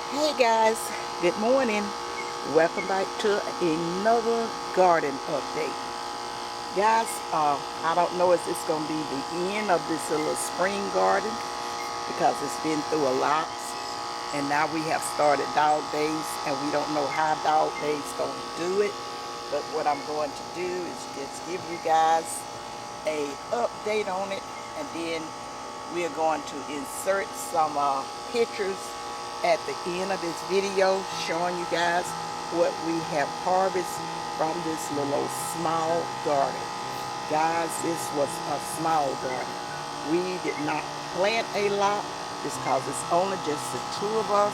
Hey guys, good morning. Welcome back to another garden update. Guys, I don't know if it's going to be the end of this little spring garden because it's been through a lot. And now we have started dog days and we don't know how dog days going to do it. But what I'm going to do is just give you guys a update on it, and then we're going to insert some pictures at the end of this video showing you guys what we have harvested from this little small garden. Guys, this was a small garden. We did not plant a lot just because it's only just the two of us.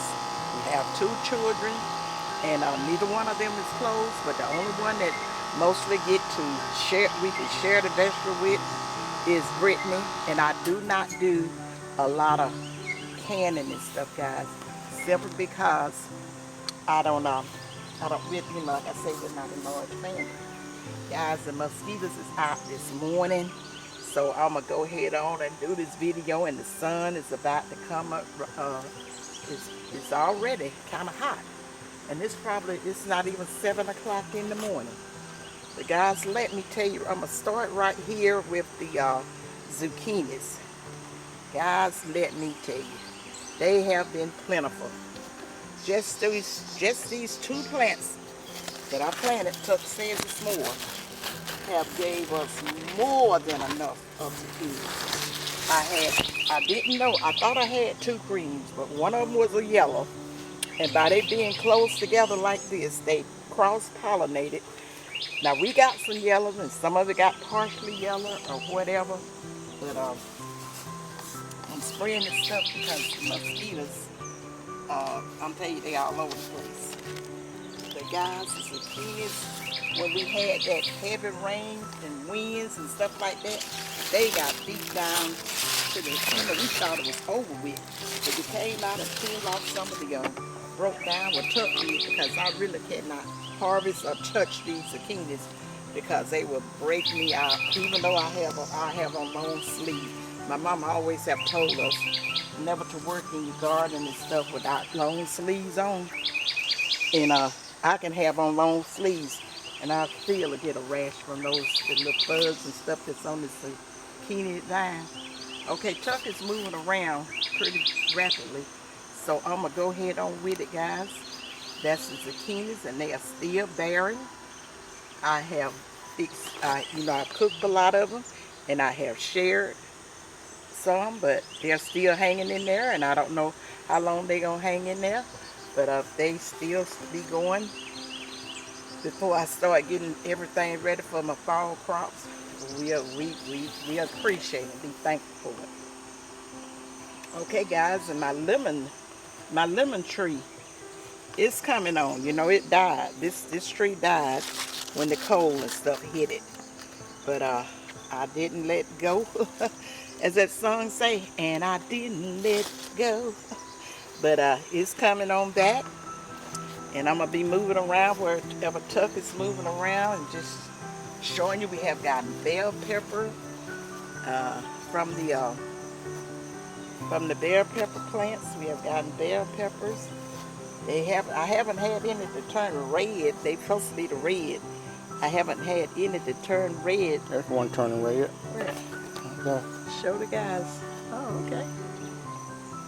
We have two children, and neither one of them is close, but the only one that mostly get to share, we can share the vegetable with, is Brittany. And I do not do a lot of canning and stuff, guys, simply because I don't really, like I say, we're not a large family. Guys, the mosquitoes is out this morning, so I'm gonna go ahead on and do this video, and the sun is about to come up. It's already kind of hot, and it's not even 7 o'clock in the morning. But guys, let me tell you, I'm gonna start right here with the zucchinis. Guys, let me tell you, they have been plentiful. Just these two plants that I planted, Tuck says it's more, have gave us more than enough of zucchini. I didn't know, I thought I had two greens, but one of them was a yellow. And by they being close together like this, they cross-pollinated. Now we got some yellows and some of it got partially yellow or whatever, but I'm spraying this stuff because the mosquitoes, I'm telling you, they all over the place. But guys, the zucchinis, when we had that heavy rain and winds and stuff like that, they got beat down to the, we thought it was over with. But we came out and peeled off some of the broke down or tucked it, because I really cannot harvest or touch these zucchinis because they will break me out, even though I have on long sleeve. My mama always have told us never to work in your garden and stuff without long sleeves on. And I can have on long sleeves and I still get a rash from those the little bugs and stuff that's on this zucchini down. Okay, Tuck is moving around pretty rapidly, so I'm gonna go ahead on with it, guys. That's the zucchinis, and they are still bearing. I have fixed, I cooked a lot of them, and I have shared some, but they're still hanging in there, and I don't know how long they're gonna hang in there, but they still be going before I start getting everything ready for my fall crops. We appreciate it, be thankful for it. Okay, guys, and my lemon tree, it's coming on. You know, it died. This tree died when the cold and stuff hit it. But I didn't let go. As that song say, and I didn't let go. But it's coming on back. And I'm going to be moving around wherever Tuck is moving around and just showing you we have gotten bell pepper from the bell pepper plants. We have gotten bell peppers. I haven't had any to turn red. They supposed to be the red. I haven't had any to turn red. There's one turning red. Where? Okay. Show the guys. Oh, okay.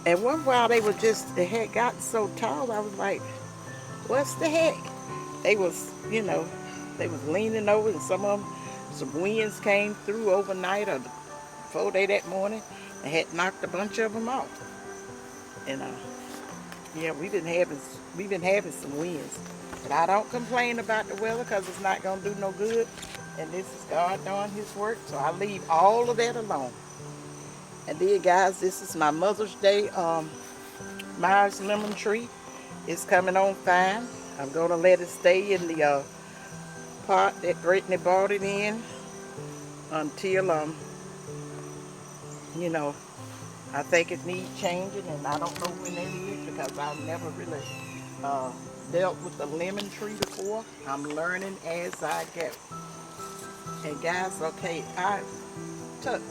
And one while they had gotten so tall, I was like, what's the heck? They was leaning over, and some winds came through overnight or before day that morning and had knocked a bunch of them off. And yeah, we've been having some winds, but I don't complain about the weather because it's not gonna do no good. And this is God doing His work, so I leave all of that alone. And then, guys, this is my Mother's Day Myers lemon tree. It's coming on fine. I'm gonna let it stay in the pot that Brittany bought it in until I think it needs changing, and I don't know when that is because I've never really dealt with the lemon tree before. I'm learning as I go. And guys, okay,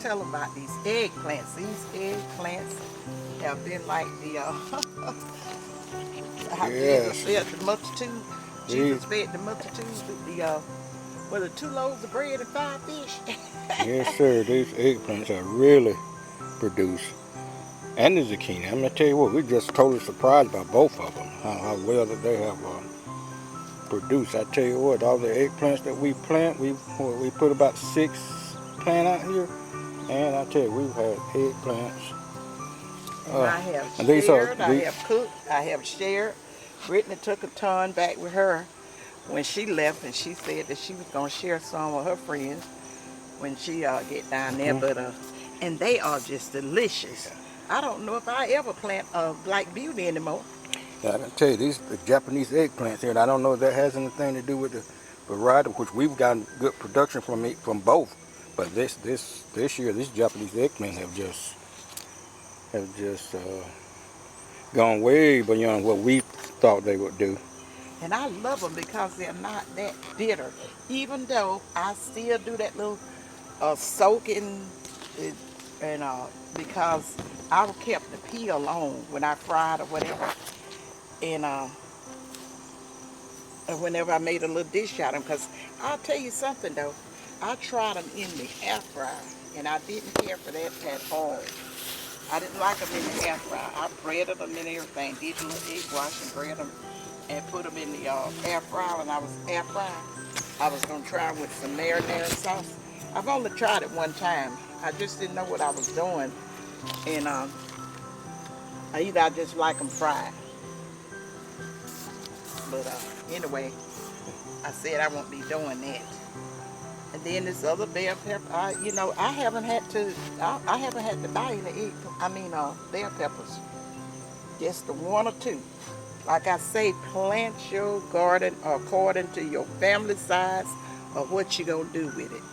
tell about these eggplants. These eggplants have been like the how Jesus Yes. fed the multitude. These, Jesus fed the multitude with the was it 2 loaves of bread and 5 fish? yes, sir. These eggplants are really produced. And the zucchini. I'm gonna tell you what, we're just totally surprised by both of them. How well that they have produced. I tell you what, all the eggplants that we plant, we put about 6 plant out here, and I tell you, we've had eggplants. And I have And these are shared, I have cooked, I have shared. Brittany took a ton back with her when she left, and she said that she was gonna share some with her friends when she get down there. But and they are just delicious. I don't know if I ever plant Black Beauty anymore. yeah, I tell you, these the Japanese eggplants here, and I don't know if that has anything to do with the variety, which we've gotten good production from both. But this year, these Japanese eggplants have just gone way beyond what we thought they would do. And I love them because they're not that bitter. Even though I still do that little soaking, it, and because I kept the peel on when I fried or whatever. And whenever I made a little dish out of them, because I'll tell you something though, I tried them in the air fryer, and I didn't care for that at all. I didn't like them in the air fryer. I breaded them and everything, did a little egg wash and bread them, and put them in the air fryer. When I was air frying, I was gonna try them with some marinara sauce. I've only tried it one time. I just didn't know what I was doing, and either I just like them fried. But anyway, I said I won't be doing that. And then this other bell pepper, I haven't had to, I haven't had to buy any bell peppers. Just the 1 or 2. Like I say, plant your garden according to your family size or what you gonna do with it.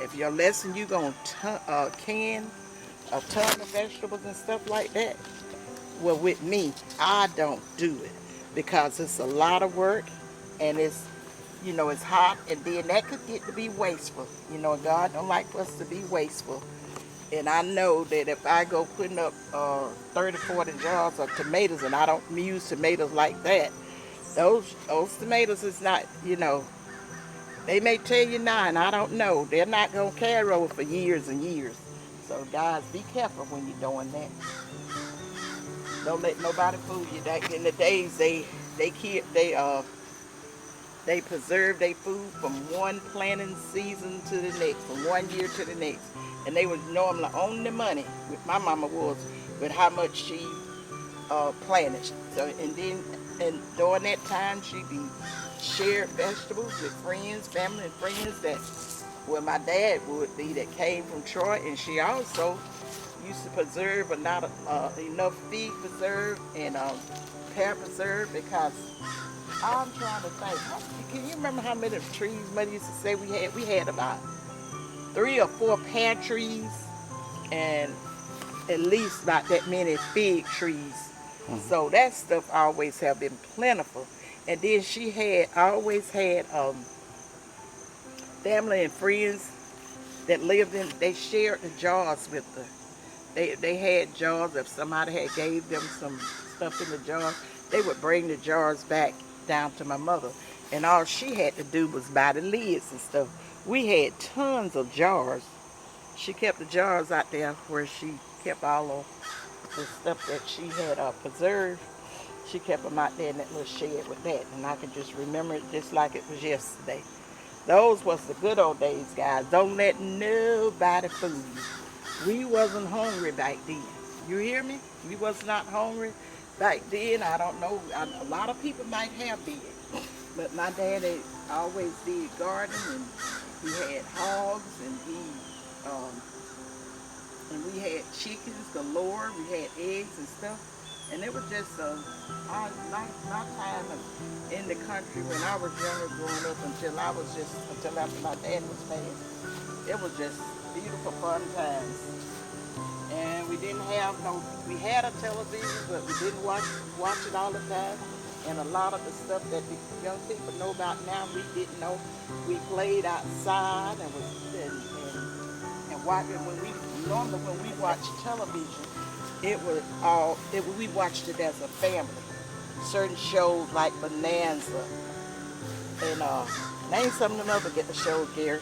If your lesson you gonna can a ton of vegetables and stuff like that, well, with me, I don't do it because it's a lot of work, and it's hot, and then that could get to be wasteful. God don't like us to be wasteful. And I know that if I go putting up 30, 40 jars of tomatoes, and I don't use tomatoes like that, those tomatoes is not, they may tell you 9, I don't know. They're not going to carry over for years and years. So guys, be careful when you're doing that. Don't let nobody fool you. Back in the days, they preserve their food from one planting season to the next, from one year to the next. And they was normally on the money, with my mama was, with how much she planted. So, and during that time, she be shared vegetables with friends, family and friends that, well, my dad would be, that came from Troy. And she also used to preserve enough feed preserve and pear preserve, because I'm trying to think. Can you remember how many trees Mother used to say we had? We had about 3 or 4 pear trees, and at least about that many fig trees. So that stuff always have been plentiful. And then she had always had family and friends that lived in. They shared the jars with her. They had jars. If somebody had gave them some stuff in the jar, they would bring the jars back down to my mother, and all she had to do was buy the lids and stuff. We had tons of jars. She kept the jars out there where she kept all of the stuff that she had preserved. She kept them out there in that little shed with that, and I can just remember it just like it was yesterday. Those was the good old days, guys. Don't let nobody fool you. We wasn't hungry back then. You hear me? We was not hungry back then. I don't know. A lot of people might have been, but my daddy always did garden, and he had hogs, and we had chickens galore. We had eggs and stuff, and it was just my time in the country when I was younger, growing up until after my dad was passed. It was just beautiful, fun times. And we didn't have we had a television, but we didn't watch it all the time. And a lot of the stuff that the young people know about now, we didn't know. We played outside and watched. When we watch television, we watched it as a family. Certain shows like Bonanza and name some of the other get the shows, Gary.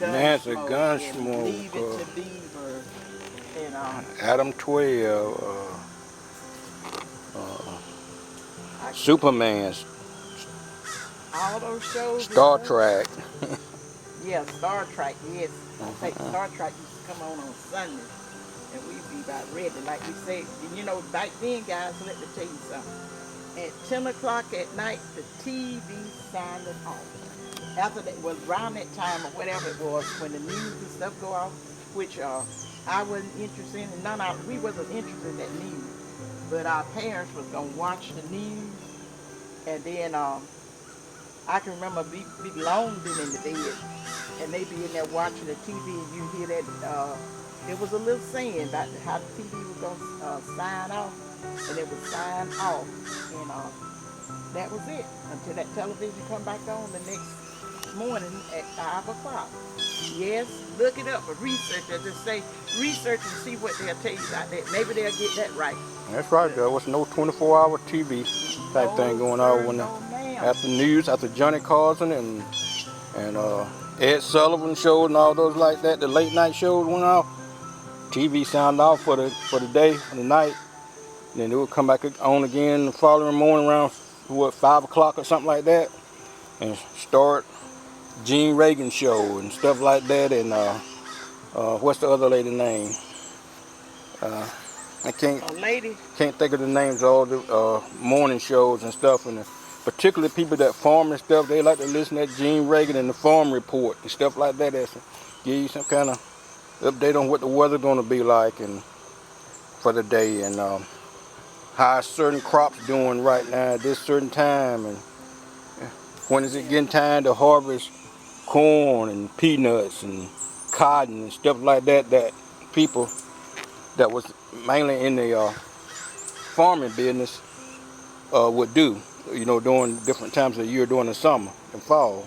Nancy Gunsmoke and Leave It Gunsmoke, to Beaver and Adam 12, Superman, all those shows. Star Trek. Yeah, Star Trek. Yes, I think Star Trek used to come on Sundays, and we'd be about ready, like we said. And you know, back then, guys, let me tell you something. At 10 o'clock at night, the TV sounded off. After that, was around that time or whatever it was, when the news and stuff go off, which I wasn't interested in. We wasn't interested in that news, but our parents was gonna watch the news, and then I can remember be long been in the bed, and they be in there watching the TV, and you hear that it was a little saying about how the TV was gonna sign off, and it would sign off, and that was it until that television come back on the next morning at 5 o'clock. Yes, look it up, but research it. Just say research and see what they'll tell you about that. Maybe they'll get that right. That's right, there was no 24-hour TV type thing going on when after news, after Johnny Carson and Ed Sullivan shows and all those like that, the late night shows went off. TV sounded off for the day, for the night. Then it would come back on again the following morning around 5 o'clock or something like that, and start Gene Reagan show and stuff like that. And what's the other lady name? I can't think of the names of all the morning shows and stuff. And particularly people that farm and stuff, they like to listen to Gene Reagan and the Farm Report and stuff like that. That's give you some kind of update on what the weather's going to be like and for the day, and how certain crops doing right now at this certain time, and when is it getting time to harvest corn and peanuts and cotton and stuff like that, that people that was mainly in the farming business would do, you know, during different times of the year during the summer and fall.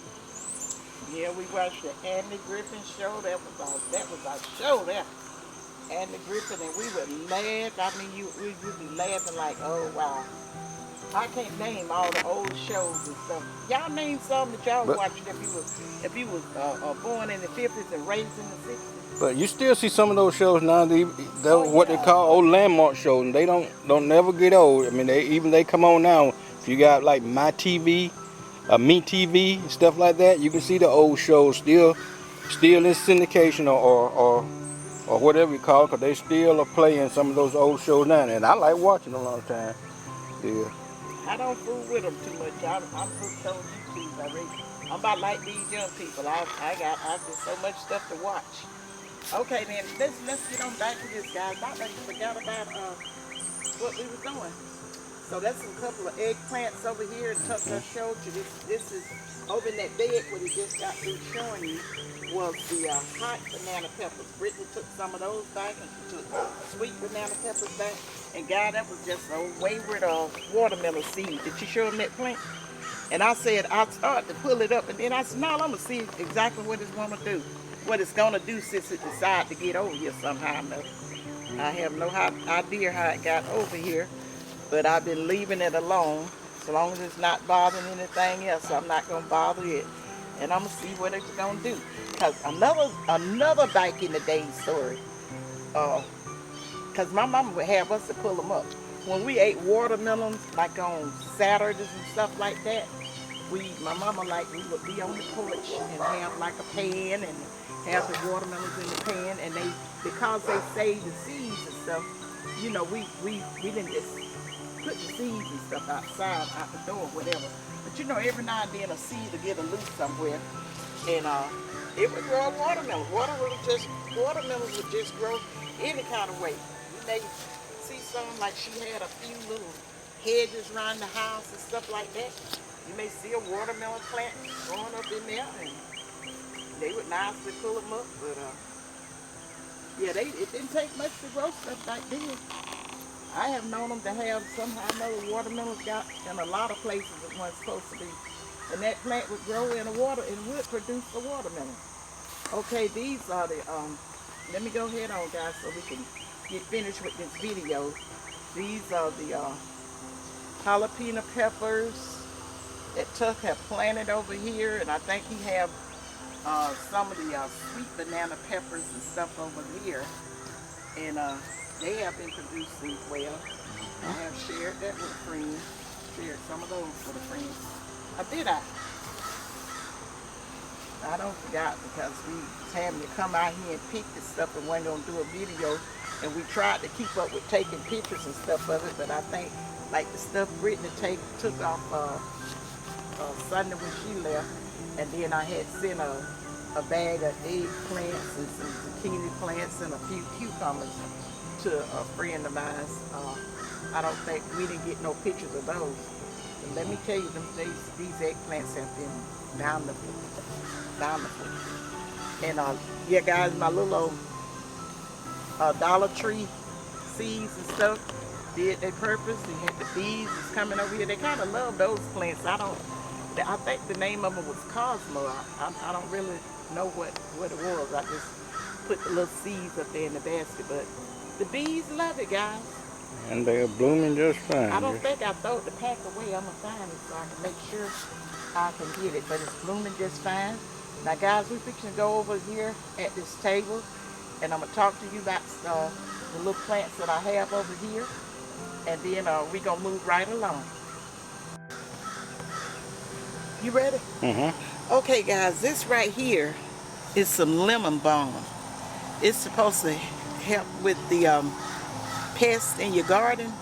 Yeah, we watched the Andy Griffin show. That was our show there. Andy Griffin, and we would laugh. I mean, we would be laughing like, oh wow. I can't name all the old shows and stuff. Y'all name some that y'all watched if you was born in the 50s and raised in the 60s. But you still see some of those shows now. They're what they call old landmark shows, and they don't never get old. I mean, they come on now. If you got like My TV, Me TV, and stuff like that, you can see the old shows still in syndication or whatever you call it, because they still are playing some of those old shows now, and I like watching them all the time. Yeah. I don't fool with them too much. I'm hooked on YouTube already. I'm about like these young people. I've got so much stuff to watch. Okay, then let's get on back to this, guys. I forgot about what we were doing. So that's a couple of eggplants over here, and Tuck just showed you. This is over in that bed what he just got through showing you was the hot banana peppers. Brittany took some of those back, and she took sweet banana peppers back. And guy, that was just a wayward watermelon seed. Did you show him that plant? And I said, I'll start to pull it up, and then I said, no, I'm gonna see exactly what it's gonna do. What it's gonna do since it decided to get over here somehow. I have no idea how it got over here, but I've been leaving it alone. So long as it's not bothering anything else, I'm not gonna bother it. And I'm gonna see what it's gonna do. Because another back in the day story, because my mama would have us to pull them up. When we ate watermelons, like on Saturdays and stuff like that, my mama we would be on the porch and have like a pan and have the watermelons in the pan, and because they saved the seeds and stuff, you know, we didn't just put the seeds and stuff outside, out the door, whatever. But you know, every now and then a seed would get loose somewhere, and it would grow a watermelon. Watermelons would just grow any kind of way. You may see something like she had a few little hedges around the house and stuff like that. You may see a watermelon plant growing up in there, and they would nicely pull them up. But yeah, it didn't take much to grow stuff back then. I have known them to have somehow or another watermelons got in a lot of places it wasn't supposed to be. And that plant would grow in the water and would produce the watermelon. Okay, these are the, let me go ahead on, guys, so we can get finished with this video. These are the jalapeno peppers that Tuck have planted over here, and I think he have some of the sweet banana peppers and stuff over here, and they have been producing well. I have shared that with a friend, shared some of those with a friend. I don't forget, because we was having to come out here and pick this stuff and wasn't gonna do a video, and we tried to keep up with taking pictures and stuff of it, but I think like the stuff Brittany took off Sunday when she left, and then I had sent a bag of eggplants and some zucchini plants and a few cucumbers to a friend of mine. I don't think we didn't get no pictures of those. And let me tell you, these eggplants have been bountiful. And yeah, guys, my little old Dollar Tree seeds and stuff did their purpose. You had the bees is coming over here. They kind of love those plants. I think the name of them was Cosmo. I don't really know what it was. I just put the little seeds up there in the basket, but the bees love it, guys. And they are blooming just fine. I don't think I throw the pack away. I'm gonna find it so I can make sure I can get it, but it's blooming just fine. Now, guys, we're fixing to go over here at this table, and I'm gonna talk to you about the little plants that I have over here, and then we're gonna move right along. You ready? Mm-hmm. Okay, guys, this right here is some lemon balm. It's supposed to help with the pests in your garden.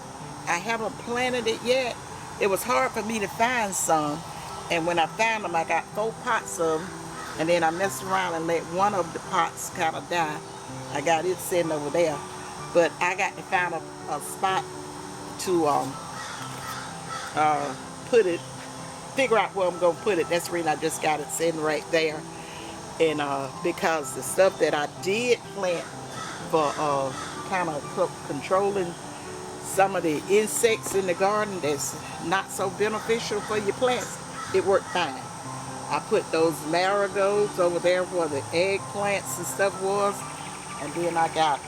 I haven't planted it yet. It was hard for me to find some, and when I found them, I got 4 pots of them, and then I messed around and let one of the pots kind of die. I got it sitting over there, but I got to find a spot to figure out where I'm gonna put it. That's the reason I just got it sitting right there. And because the stuff that I did plant for kind of controlling some of the insects in the garden that's not so beneficial for your plants, it worked fine. I put those marigolds over there where the eggplants and stuff was, and then I got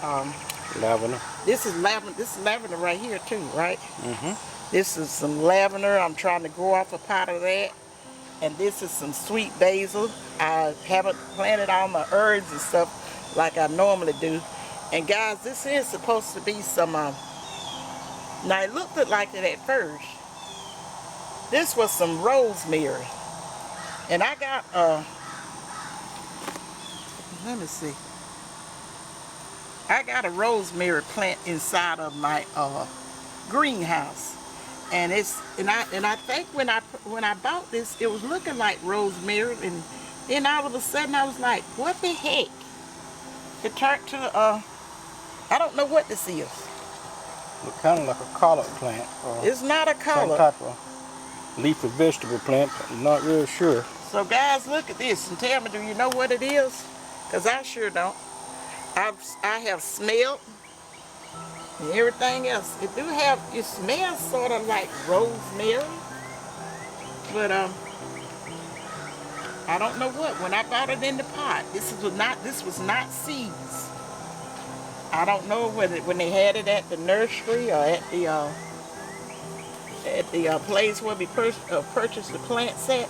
Lavender. This is lavender right here too, right? Mm-hmm. This is some lavender. I'm trying to grow off a pot of that. And this is some sweet basil. I haven't planted all my herbs and stuff like I normally do. And guys, this is supposed to be some, now it looked like it at first. This was some rosemary. And I got, let me see. I got a rosemary plant inside of my greenhouse. And I think when I bought this, it was looking like rosemary, and then all of a sudden I was like, what the heck? It turned to I don't know what this is. Look kind of like a collard plant. It's not a Some collard. type of leafy vegetable plant, but I'm not real sure. So guys, look at this and tell me, do you know what it is? Because I sure don't. I have smelled and everything else. It smells sort of like rosemary, but I don't know what. When I bought it in the pot, this was not seeds. I don't know whether when they had it at the nursery or at the place where we purchased the plant set.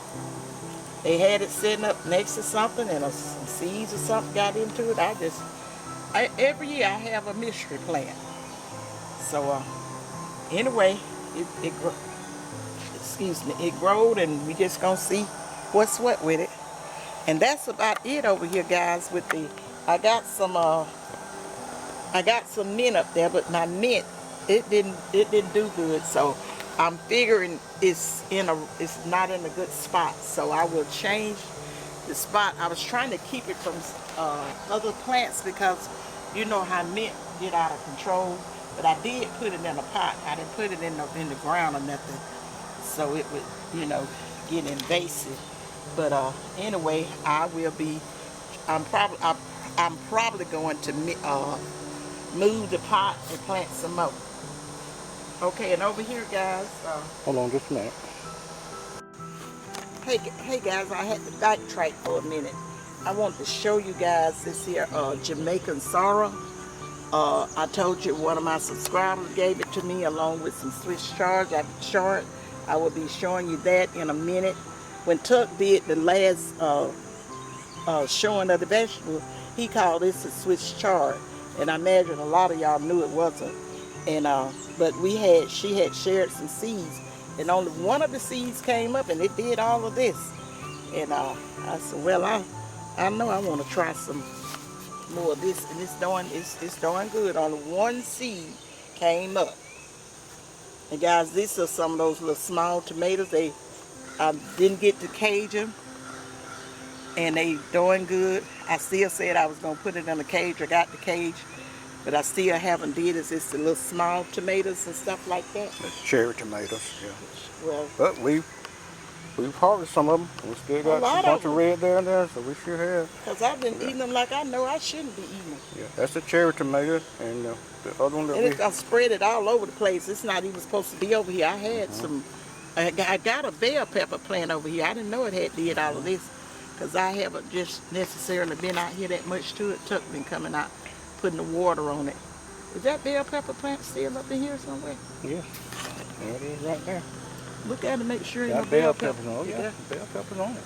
They had it sitting up next to something, and some seeds or something got into it. Every year I have a mystery plant. So anyway, it growed, and we just gonna see what's what with it. And that's about it over here, guys. I got some mint up there, but my mint it didn't do good. So I'm figuring it's not in a good spot. So I will change the spot. I was trying to keep it from other plants because you know how mint get out of control. But I did put it in a pot. I didn't put it in the ground or nothing, so it would, get invasive. But anyway, I'm probably going to move the pot and plant some more. Okay, and over here, guys. Hold on just a minute. Hey guys, I had to backtrack for a minute. I want to show you guys this here Jamaican sorrel. I told you one of my subscribers gave it to me along with some Swiss chard. I will be showing you that in a minute. When Tuck did the last showing of the vegetable, he called this a Swiss chard, and I imagine a lot of y'all knew it wasn't. And but she had shared some seeds, and only one of the seeds came up, and it did all of this. And I said, well, I know I want to try some more of this, and it's doing good. Only one seed came up. And guys, these are some of those little small tomatoes. I didn't get to cage them, and they doing good. I still said I was gonna put it in a cage. I got the cage, but I still haven't did it. It's the little small tomatoes and stuff like that. It's cherry tomatoes, yeah. Well, But we've harvested some of them. We still got a bunch of red there and there, so we sure have. because I've been eating them like I know I shouldn't be eating them. Yeah, that's the cherry tomato, and the other one that And it's gonna spread it all over the place. It's not even supposed to be over here. I had some. I got a bell pepper plant over here. I didn't know it had did all of this, because I haven't just necessarily been out here that much to it. Tuck been coming out, putting the water on it. Is that bell pepper plant still up in here somewhere? Yeah, there it is right there. Look at it, make sure ain't no Got bell bell pepper. peppers on it. Yeah, bell peppers on it.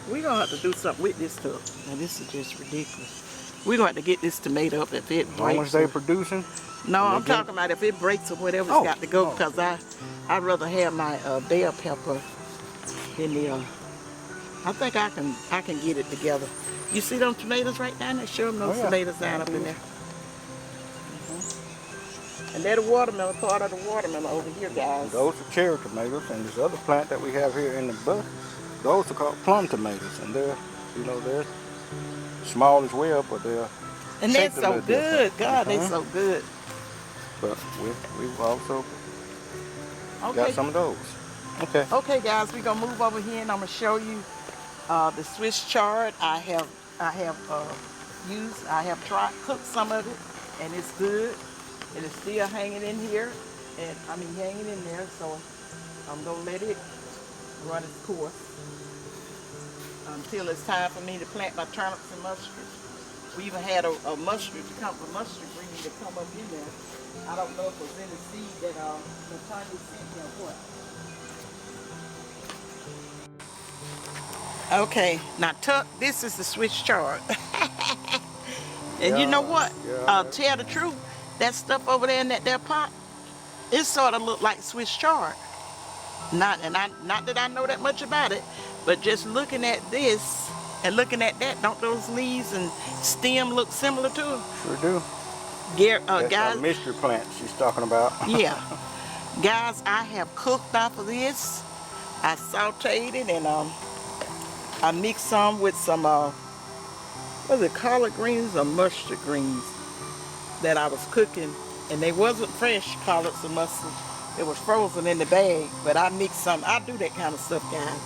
We're gonna have to do something with this stuff. Now this is just ridiculous. We're gonna have to get this tomato up if it breaks. As long as they producing. No, I'm talking about if it breaks or whatever, it's got to go, because I'd rather have my bell pepper in the. I think I can get it together. You see them tomatoes right down there? Show them those tomatoes down up in there. And they're the watermelon, part of the watermelon over here, guys. Those are cherry tomatoes, and this other plant that we have here in the bush, those are called plum tomatoes, and they're small as well, but they're and they're so good. God, they're so good. But we've also got some of those. Okay. Okay, guys, we're gonna move over here, and I'm gonna show you the Swiss chard. I have tried cooked some of it, and it's good. And it's still hanging in here, and hanging in there. So I'm gonna let it run its course until it's time for me to plant my turnips and mustard. We even had a mustard green to come up in there. I don't know if it was in the seed that Latanya sent me or what. Okay, now Tuck, this is the Swiss chard. And you know what? Tell the truth, that stuff over there in that pot, it sort of looked like Swiss chard. Not that I know that much about it, but just looking at this and looking at that, don't those leaves and stem look similar to them? Sure do. That's guys, a mystery plant she's talking about. Yeah. Guys, I have cooked off of this. I sauteed it, and I mixed some with some, was it collard greens or mustard greens that I was cooking, and they wasn't fresh collards or mustard. It was frozen in the bag, but I mixed some. I do that kind of stuff, guys.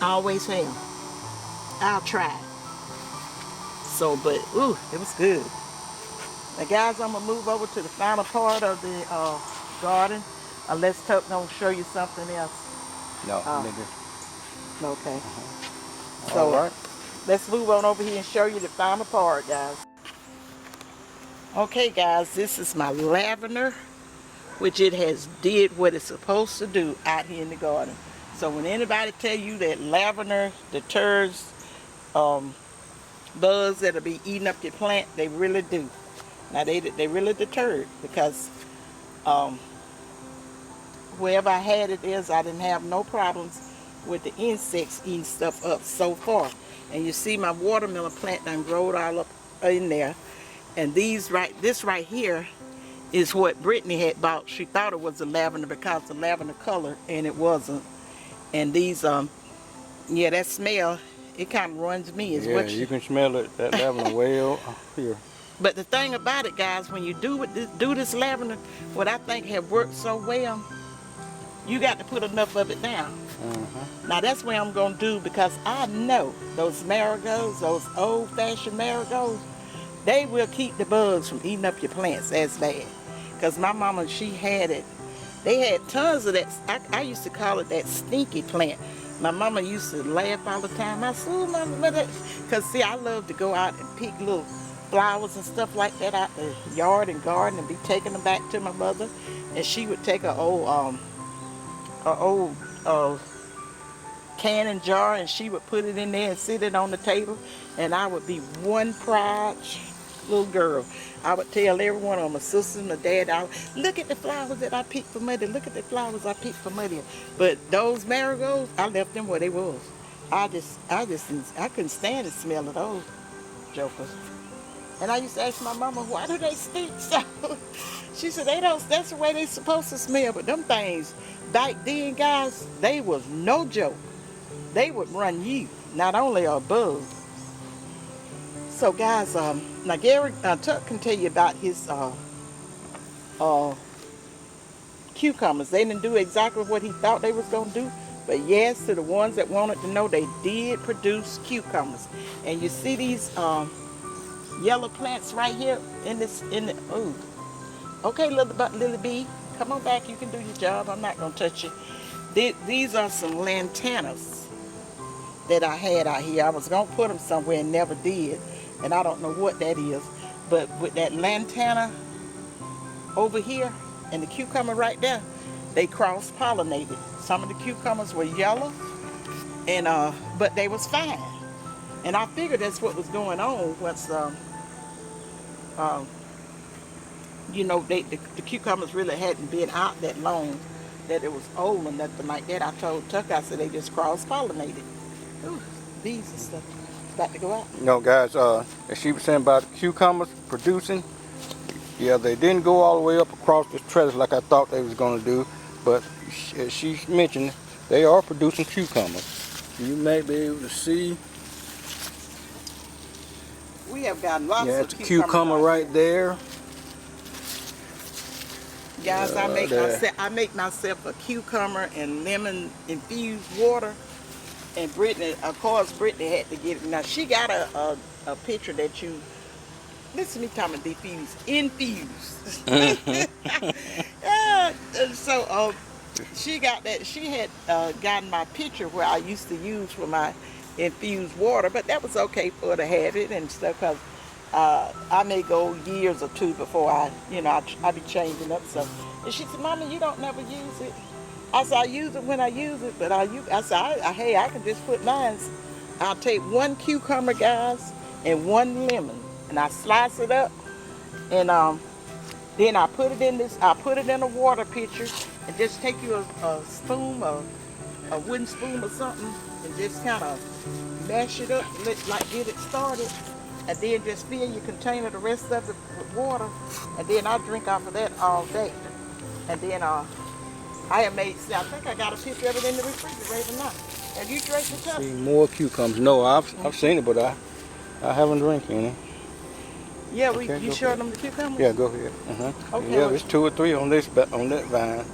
I always have. I'll try. So, but, ooh, it was good. Now, guys, I'm going to move over to the final part of the garden. Unless Tuck don't show you something else. No, nigga. Okay. So, all right. Let's move on over here and show you the final part, guys. Okay, guys, this is my lavender, which it has did what it's supposed to do out here in the garden. So when anybody tell you that lavender deters bugs that'll be eating up your plant, they really do. Now they really deterred, because wherever I had it is, I didn't have no problems with the insects eating stuff up so far. And you see my watermelon plant done growed all up in there. And this right here is what Brittany had bought. She thought it was a lavender because of lavender color, and it wasn't. And these, yeah, that smell, it kind of runs me. Is what you can smell it, that lavender well here. But the thing about it, guys, when you do this lavender, what I think have worked so well, you got to put enough of it down. Now that's what I'm going to do, because I know those marigolds, those old-fashioned marigolds, they will keep the bugs from eating up your plants as bad. Because my mama, she had it. They had tons of that. I used to call it that stinky plant. My mama used to laugh all the time. I said, oh, mama, because see, I love to go out and pick little flowers and stuff like that out the yard and garden and be taking them back to my mother, and she would take a old canning jar and she would put it in there and sit it on the table, and I would be one proud little girl. I would tell every one of my sisters, my dad, look at the flowers that I picked for Muddy, look at the flowers I picked for Muddy. But those marigolds, I left them where they was. I couldn't stand the smell of those jokers. And I used to ask my mama, why do they stink so? She said, that's the way they supposed to smell. But them things, back then, guys, they was no joke. They would run you, not only a bug. So guys, now Gary Tuck can tell you about his cucumbers. They didn't do exactly what he thought they was gonna do, but yes, to the ones that wanted to know, they did produce cucumbers. And you see these yellow plants right here ooh. Okay, little bee, come on back. You can do your job. I'm not gonna touch you. These are some lantanas that I had out here. I was gonna put them somewhere and never did, and I don't know what that is. But with that lantana over here and the cucumber right there, they cross-pollinated. Some of the cucumbers were yellow, and but they was fine. And I figured that's what was going on once you know, the cucumbers really hadn't been out that long, that it was old or nothing like that. I told Tuck, I said they just cross-pollinated. Ooh, bees and stuff. It's about to go out. You know, guys, as she was saying about cucumbers producing, yeah, they didn't go all the way up across this trellis like I thought they was going to do, but as she mentioned, they are producing cucumbers. You may be able to see. We have got lots Yeah, of it's a cucumber right there. Guys, I make myself a cucumber and lemon infused water, and Brittany, of course, Brittany had to get it. Now she got a picture that you listen to me talking diffuse, infused. Yeah, so she got that. She had gotten my picture where I used to use for my infused water, but that was okay for her to have it and stuff, because I may go years or two before I be changing up stuff. And she said, Mama, you don't never use it. I said, I use it when I use it, but I said, hey, I can just put mine. I'll take one cucumber, guys, and one lemon, and I slice it up, and then I put it in a water pitcher, and just take you a spoon, a wooden spoon or something, and just kind of mash it up, get it started. And then just fill your container, the rest of it, with water, and then I drink off of that all day. And then I have made, I think I got a picture of it in the refrigerator now. Have you drank the cup? See more cucumbers. No, I've seen it, but I haven't drank any. Yeah, okay, you showed them the cucumbers? Yeah, go ahead. Okay, yeah, there's 2 or 3 on that vine.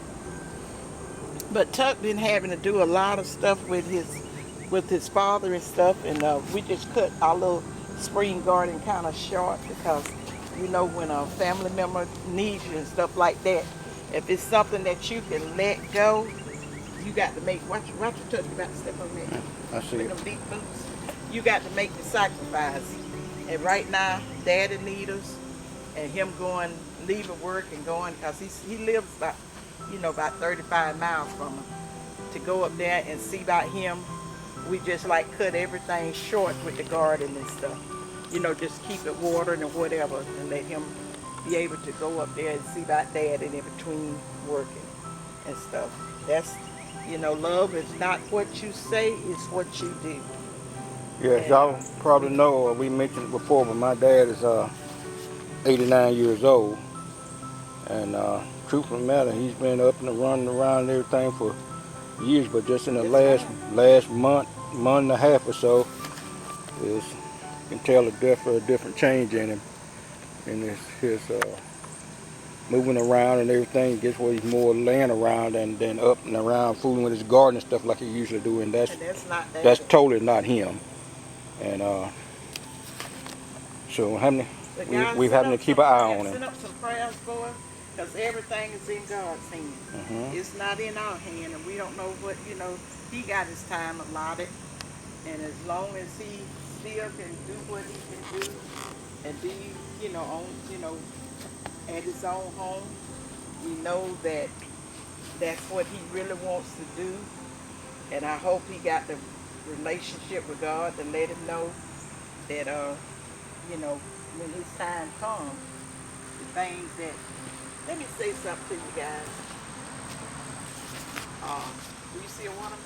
But Tuck been having to do a lot of stuff with his father and stuff, and we just cut our little spring garden kind of short, because you know, when a family member needs you and stuff like that, if it's something that you can let go, you got to make, watch your touch, you got to step on that. I see it. Them deep boots. You got to make the sacrifice. And right now, Daddy needs us, and him leaving work and going, because he lives about 35 miles from him, to go up there and see about him. We just like cut everything short with the garden and stuff. Just keep it watering or whatever, and let him be able to go up there and see about Dad in between working and stuff. That's, love is not what you say, it's what you do. Yes, y'all probably know, we mentioned before, but my dad is 89 years old. And truth of the matter, he's been up and running around and everything for years, but just in the last month and a half or so, you can tell a different change in him, in his moving around and everything. Gets where he's more laying around than up and around fooling with his garden and stuff like he usually do, and that's totally not him. And so we're having to keep an eye on him. Send up some prayers for him, because everything is in God's hand. It's not in our hand, and we don't know what, he got his time allotted, and as long as he still can do what he can do, and be, on, at his own home. We know that that's what he really wants to do, and I hope he got the relationship with God to let him know that, when his time comes, the things that, let me say something to you guys. Do you see a watermelon?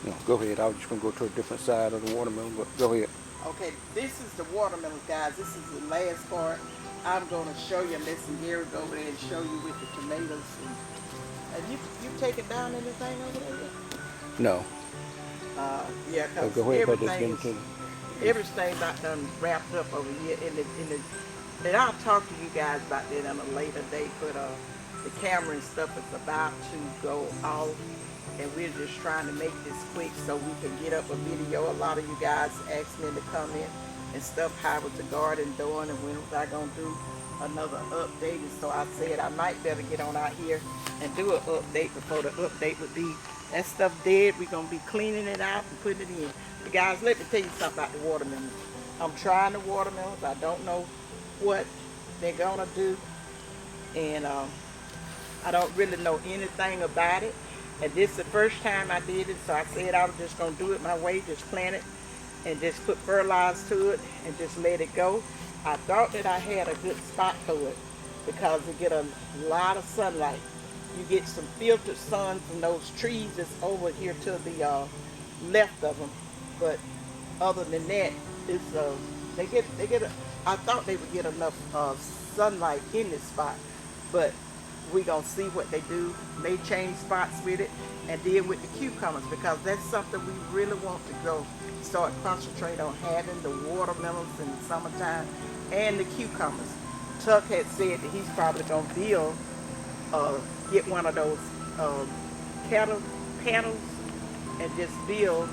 No, go ahead. I was just going to go to a different side of the watermelon, but go ahead. Okay, this is the watermelon, guys. This is the last part. I'm going to show you, let some Gary go over there and show you with the tomatoes. And you taking down anything over there yet? No. Yeah, because go ahead, everything about done wrapped up over here. And I'll talk to you guys about that on a later date, but the camera and stuff is about to go off. And we're just trying to make this quick so we can get up a video. A lot of you guys asked me in the comment and stuff, how was the garden doing and when was I going to do another update. And so I said I might better get on out here and do an update before the update would be, that stuff dead. We're going to be cleaning it out and putting it in. But guys, let me tell you something about the watermelons. I'm trying the watermelons. I don't know what they're going to do. And I don't really know anything about it. And this is the first time I did it, so I said I was just going to do it my way, just plant it and just put fertilizer to it and just let it go. I thought that I had a good spot for it because it get a lot of sunlight. You get some filtered sun from those trees that's over here to the left of them. But other than that, it's I thought they would get enough sunlight in this spot, but we're going to see what they do. They change spots with it, and then with the cucumbers, because that's something we really want to go start concentrate on, having the watermelons in the summertime and the cucumbers. Tuck had said that he's probably going to build, get one of those cattle panels and just build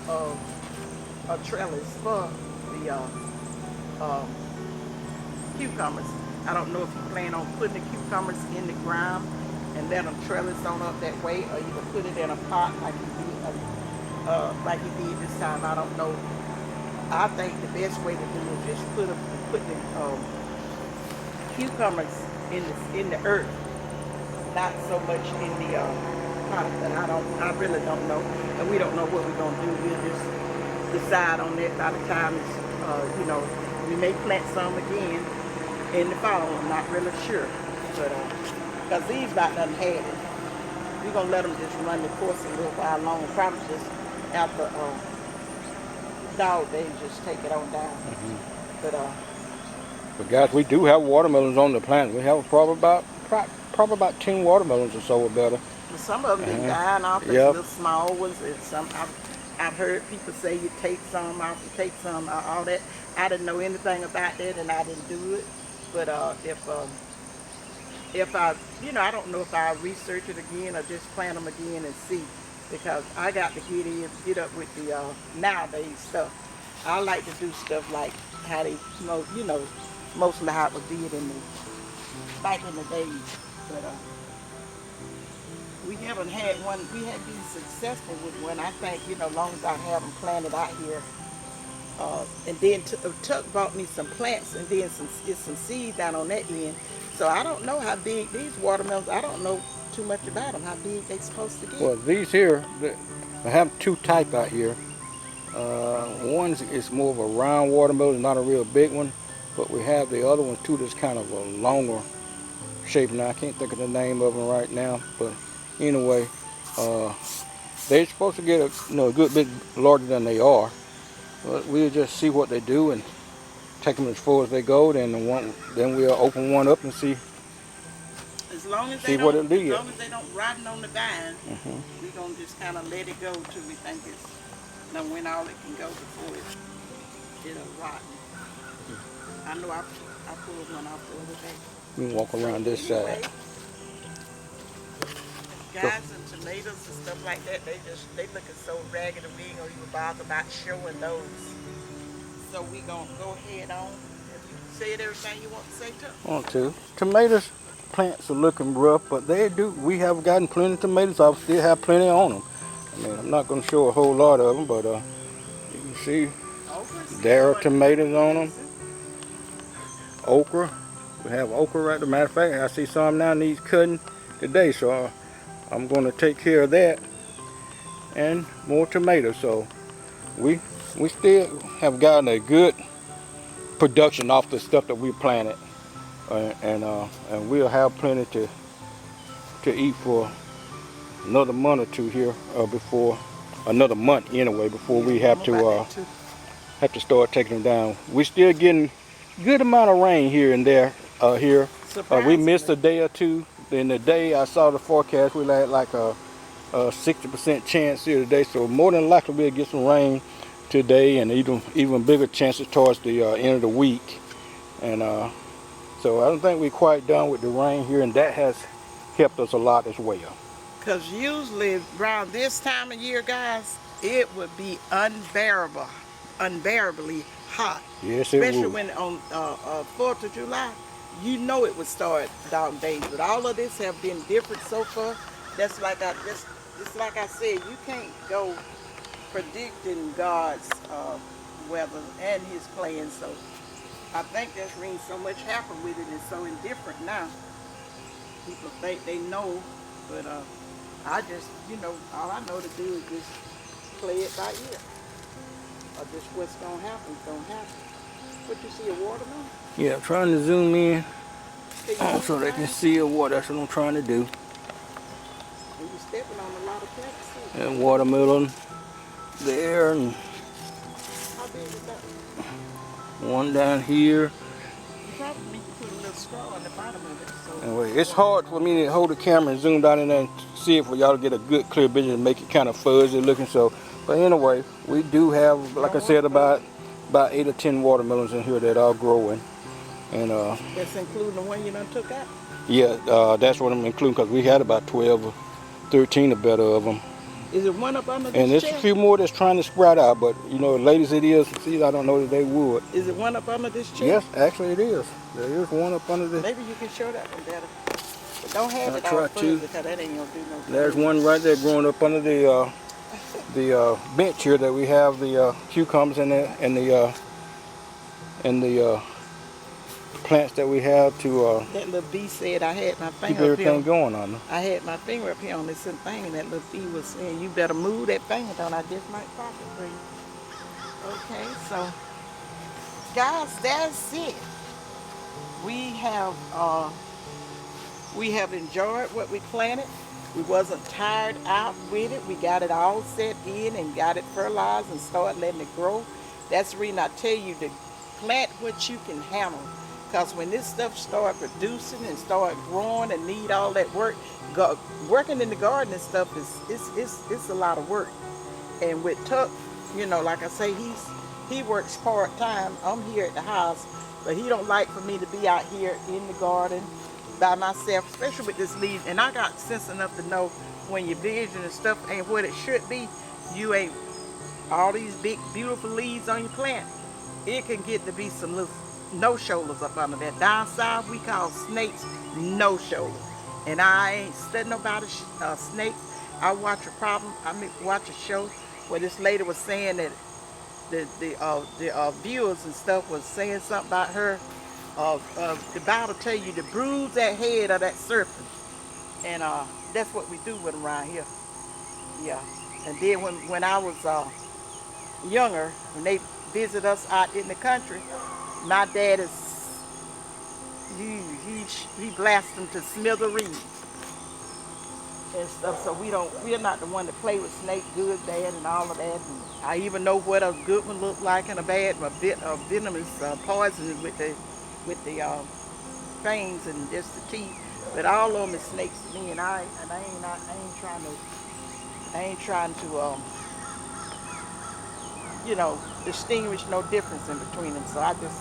a trellis for the cucumbers. I don't know if you plan on putting the cucumbers in the ground and let them trellis on up that way, or you can put it in a pot like you did this time. I don't know. I think the best way to do it is just put the cucumbers in the earth, not so much in the pot. But I really don't know, and we don't know what we're gonna do. We'll just decide on that by the time it's we may plant some again in the fall. I'm not really sure, but because these about done had it, we're gonna let them just run the course a little while longer. Probably just after dog days, just take it on down. But guys, we do have watermelons on the plant. We have probably about 10 watermelons or so or better. Some of them been dying off. These little small ones, and some I've heard people say you take some off, you take some all that. I didn't know anything about that, and I didn't do it. But if I, I don't know if I research it again or just plant them again and see, because I got to get up with the nowadays stuff. I like to do stuff like how they, mostly how it was did back in the days. But we haven't had one. We haven't been successful with one. I think as long as I have them planted out here. And then Tuck bought me some plants and then some seeds down on that end. So I don't know how big these watermelons, I don't know too much about them, how big they're supposed to get. Well, these here, I have two type out here. One is more of a round watermelon, not a real big one. But we have the other one too that's kind of a longer shape. Now I can't think of the name of them right now. But anyway, they're supposed to get a good bit larger than they are. But we'll just see what they do and take them as far as they go. Then we'll open one up and see. As long as see what it'll be. As long as they don't rotten on the vine, we're gonna just kind of let it go till we think it's when all it can go before it'll rot. I know I pulled one off the other day. We can walk around this side. Guys, and tomatoes and stuff like that, they looking so ragged, and we ain't gonna even bother about showing those. So we gonna go ahead on. Have you said everything you want to say, Tuck? Want to. Tomatoes plants are looking rough, but we have gotten plenty of tomatoes. I still have plenty on them. I mean, I'm not gonna show a whole lot of them, but you can see there are tomatoes on them. okra. We have okra right. As a matter of fact, I see some now needs cutting today, so I'm going to take care of that, and more tomatoes. So we still have gotten a good production off the stuff that we planted, and we'll have plenty to eat for another month or two here, before another month anyway, before we have to start taking them down. We're still getting good amount of rain here and there. Here we missed a day or two. In the day I saw the forecast, we had like a 60% chance here today, so more than likely we'll get some rain today, and even bigger chances towards the end of the week. And so I don't think we're quite done with the rain here, and that has helped us a lot as well. Because usually around this time of year, guys, it would be unbearably hot. Yes, it would. Especially when on 4th of July, you know it would start dog days. But all of this have been different so far. That's like it's like I said, you can't go predicting God's weather and His plans. So I think that's the reason so much happened with it. It's so indifferent now. People think they know, but I just, all I know to do is just play it by ear. Or just what's going to happen is going to happen. What, you see a watermelon? Yeah, I'm trying to zoom in so they can see a water. That's what I'm trying to do. And you're stepping on a lot of plants too. And watermelon there, and How big is that? one down here. You probably need to put a little straw on the bottom of it. So. Anyway, it's hard for me to hold the camera and zoom down in there and see it for y'all to get a good clear vision and make it kind of fuzzy looking. So, but anyway, we do have, like I said, about 8 or 10 watermelons in here that are growing. And that's including the one you done took out? Yeah, that's what I'm including, because we had about 12 or 13 or better of them. Is it one up under this And there's chair? a few more that's trying to sprout out, but late as it is, see, I don't know that they would. Is it one up under this chair? Yes, actually it is. There is one up under this. Maybe you can show that one better. But don't have it I'll all try to. fuzzy, because that ain't gonna do no good. There's one right there growing up under the bench here that we have the cucumbers and the plants that we have to That little bee said I had my keep finger up everything here. going on them. I had my finger up here on this thing, and that little bee was saying, "You better move that finger down. I just might pop it for you." Okay, so guys, that's it. We have enjoyed what we planted. We wasn't tired out with it. We got it all set in and got it fertilized and started letting it grow. That's the reason I tell you to plant what you can handle. Because when this stuff start producing and start growing and need all that work, working in the garden and stuff it's a lot of work. And with Tuck, like I say, he works part-time. I'm here at the house, but he don't like for me to be out here in the garden by myself, especially with this leaf. And I got sense enough to know when your vision and stuff ain't what it should be, you ain't all these big beautiful leaves on your plant, it can get to be some little no-shoulders up under that. Down south we call snakes no-shoulders. And I ain't studying about snakes. I watch a show where this lady was saying that the viewers and stuff was saying something about her. The Bible tell you to bruise that head of that serpent, and that's what we do with them around here. Yeah. And then when I was younger, when they visit us out in the country, my dad he blasts them to smithereens and stuff. So we're not the one to play with snake, good, bad, and all of that. And I even know what a good one look like and a bad, a venomous poison with the fangs and just the teeth. But all of them is snakes to me, and I ain't trying to distinguish no difference in between them. So I just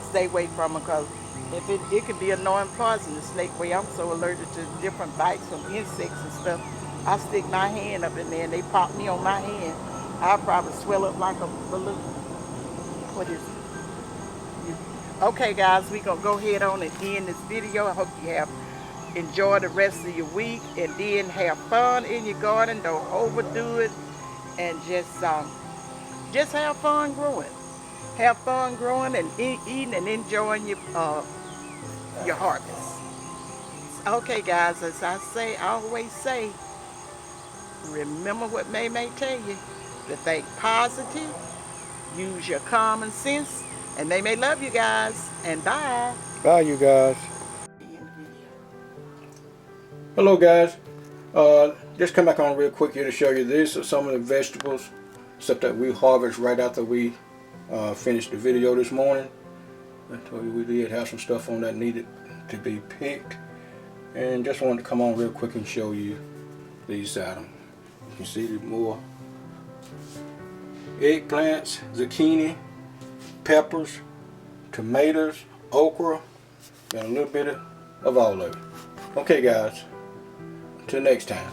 stay away from them, because if it could be annoying poison, the snake way. I'm so allergic to different bites from insects and stuff. I stick my hand up in there and they pop me on my hand, I'll probably swell up like a balloon. What is it? Okay guys, we're gonna go ahead on and end this video. I hope you have enjoyed the rest of your week, and then have fun in your garden. Don't overdo it, and just have fun growing. have fun growing and eating and enjoying your harvest. Okay, guys, as I always say, remember what May tell you, to think positive, use your common sense, and May love you guys, and bye. Bye, you guys. Hello, guys. Just come back on real quick here to show you this are some of the vegetables, stuff that we harvest right after we finished the video this morning. I told you we did have some stuff on that needed to be picked, and just wanted to come on real quick and show you these items. You can see more eggplants, zucchini, peppers, tomatoes, okra, and a little bit of all of it. Okay, guys, until next time.